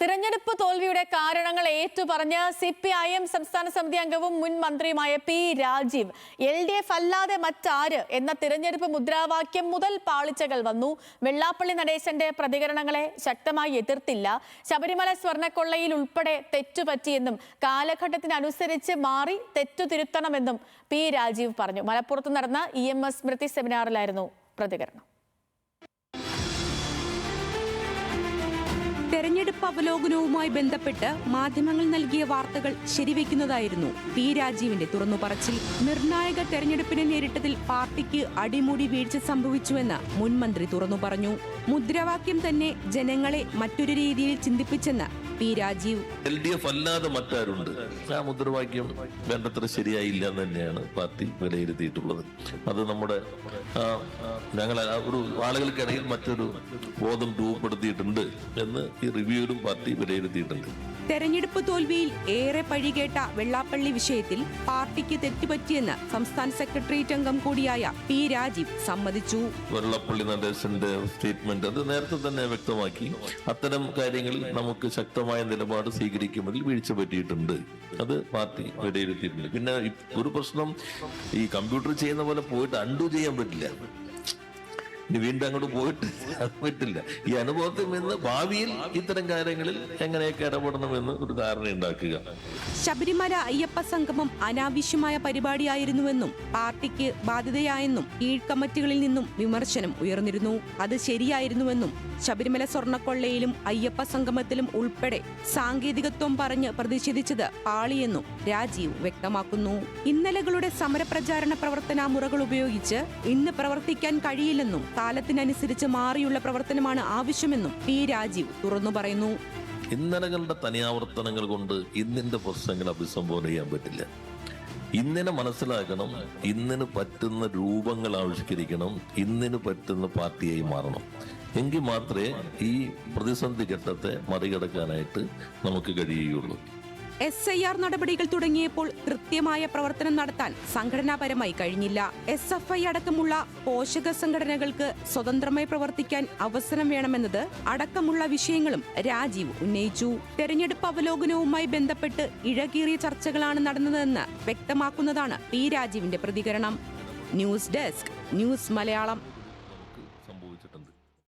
തിരഞ്ഞെടുപ്പ് തോൽവിയുടെ കാരണങ്ങൾ ഏറ്റുപറഞ്ഞ് CPIM സംസ്ഥാന സമിതി അംഗവും മുൻ മന്ത്രിയുമായ P. രാജീവ് LDF അല്ലാതെ മറ്റാര് എന്ന തിരഞ്ഞെടുപ്പ് മുദ്രാവാക്യം മുതൽ പാളിച്ചകൾ വന്നു. വെള്ളാപ്പള്ളി നടേശന്റെ പ്രതികരണങ്ങളെ ശക്തമായി എതിർത്തില്ല. ശബരിമല സ്വർണ്ണക്കൊള്ളയിൽ ഉൾപ്പെടെ തെറ്റുപറ്റിയെന്നും കാലഘട്ടത്തിനനുസരിച്ച് മാറി തെറ്റുതിരുത്തണമെന്നും P. രാജീവ് പറഞ്ഞു. മലപ്പുറത്ത് നടന്ന EMS സ്മൃതി സെമിനാറിലായിരുന്നു പ്രതികരണം. തെരഞ്ഞെടുപ്പ് അവലോകനവുമായി ബന്ധപ്പെട്ട് മാധ്യമങ്ങൾ നൽകിയ വാർത്തകൾ ശരിവെക്കുന്നതായിരുന്നു P. രാജീവിന്റെ തുറന്നുപറച്ചിൽ. നിർണായക തെരഞ്ഞെടുപ്പിനെ നേരിട്ടതിൽ പാർട്ടിക്ക് അടിമുടി വീഴ്ച സംഭവിച്ചുവെന്ന് മുൻ മന്ത്രി തുറന്നു പറഞ്ഞു. മുദ്രാവാക്യം തന്നെ ജനങ്ങളെ മറ്റൊരു രീതിയിൽ ചിന്തിപ്പിച്ചെന്ന് P. രാജീവ്. LDF അല്ലാതെ മറ്റാരുണ്ട്, ആ മുദ്രാവാക്യം വേണ്ടത്ര ശരിയായില്ല എന്ന് തന്നെയാണ് പാർട്ടി വിലയിരുത്തിയിട്ടുള്ളത്. അത് നമ്മുടെ ഞങ്ങൾ ഒരു ആളുകൾക്കിടയിൽ മറ്റൊരു ബോധം രൂപപ്പെടുത്തിയിട്ടുണ്ട് എന്ന് ഈ റിവ്യൂവിലും പാർട്ടി വിലയിരുത്തിയിട്ടുണ്ട്. തെരഞ്ഞെടുപ്പ് തോൽവിയിൽ ഏറെ പഴികേട്ട വെള്ളാപ്പള്ളി വിഷയത്തിൽ പാർട്ടിക്ക് തെറ്റുപറ്റിയെന്ന് സംസ്ഥാന സെക്രട്ടേറിയറ്റ് അംഗം കൂടിയായ P. രാജീവ് സമ്മതിച്ചു. വെള്ളാപ്പള്ളി നടേശന്റെ സ്റ്റേറ്റ്മെന്റ് അത് നേരത്തെ തന്നെ വ്യക്തമാക്കി. അത്തരം കാര്യങ്ങളിൽ നമുക്ക് ശക്തമായ നിലപാട് സ്വീകരിക്കുമെങ്കിൽ വീഴ്ച പറ്റിയിട്ടുണ്ട്, അത് പാർട്ടി വിലയിരുത്തിയിട്ടുണ്ട്. പിന്നെ ഒരു പ്രശ്നം, ഈ കമ്പ്യൂട്ടർ ചെയ്യുന്ന പോലെ പോയിട്ട് അൺഡു ചെയ്യാൻ പറ്റില്ല. ഇനി വീണ്ടും അങ്ങോട്ട് പോയിട്ട് അത് പറ്റില്ല. ഈ അനുഭവത്തിൽ നിന്ന് ഭാവിയിൽ ഇത്തരം കാര്യങ്ങളിൽ എങ്ങനെയൊക്കെ ഇടപെടണമെന്ന് ഒരു ധാരണ ഉണ്ടാക്കുക. ശബരിമല അയ്യപ്പ സംഗമം അനാവശ്യമായ പരിപാടിയായിരുന്നുവെന്നും പാർട്ടിക്ക് ബാധ്യതയായെന്നും കീഴ്കമ്മിറ്റികളിൽ നിന്നും വിമർശനം ഉയർന്നിരുന്നു. അത് ശരിയായിരുന്നുവെന്നും ശബരിമല സ്വർണ്ണക്കൊള്ളയിലും അയ്യപ്പ സംഗമത്തിലും ഉൾപ്പെടെ സാങ്കേതികത്വം പറഞ്ഞ് പ്രതിഷേധിച്ചത് പാളിയെന്നും രാജീവ് വ്യക്തമാക്കുന്നു. ഇന്നലകളുടെ സമരപ്രചാരണ പ്രവർത്തന മുറകൾ ഉപയോഗിച്ച് ഇന്ന് പ്രവർത്തിക്കാൻ കഴിയില്ലെന്നും കാലത്തിനനുസരിച്ച് മാറിയുള്ള പ്രവർത്തനമാണ് ആവശ്യമെന്നും P. രാജീവ് തുറന്നു പറയുന്നു. ഇന്നലകളുടെ തനിയാവർത്തനങ്ങൾ കൊണ്ട് ഇന്നിന്റെ പ്രശ്നങ്ങൾ അഭിസംബോധന ചെയ്യാൻ പറ്റില്ല. ഇന്നിനെ മനസ്സിലാക്കണം, ഇന്നിന് പറ്റുന്ന രൂപങ്ങൾ ആവിഷ്കരിക്കണം, ഇന്നിന് പറ്റുന്ന പാർട്ടിയായി മാറണം. എങ്കിൽ മാത്രമേ ഈ പ്രതിസന്ധി ഘട്ടത്തെ മറികടക്കാനായിട്ട് നമുക്ക് കഴിയുകയുള്ളൂ. SIR നടപടികൾ തുടങ്ങിയപ്പോൾ കൃത്യമായ പ്രവർത്തനം നടത്താൻ സംഘടനാപരമായി കഴിഞ്ഞില്ല. SFI അടക്കമുള്ള പോഷക സംഘടനകൾക്ക് സ്വതന്ത്രമായി പ്രവർത്തിക്കാൻ അവസരം വേണമെന്നത് അടക്കമുള്ള വിഷയങ്ങളും രാജീവ് ഉന്നയിച്ചു. തെരഞ്ഞെടുപ്പ് അവലോകനവുമായി ബന്ധപ്പെട്ട് ഇഴകീറിയ ചർച്ചകളാണ് നടന്നതെന്ന് വ്യക്തമാക്കുന്നതാണ് P. രാജീവിന്റെ പ്രതികരണം. News desk, news Malayalam.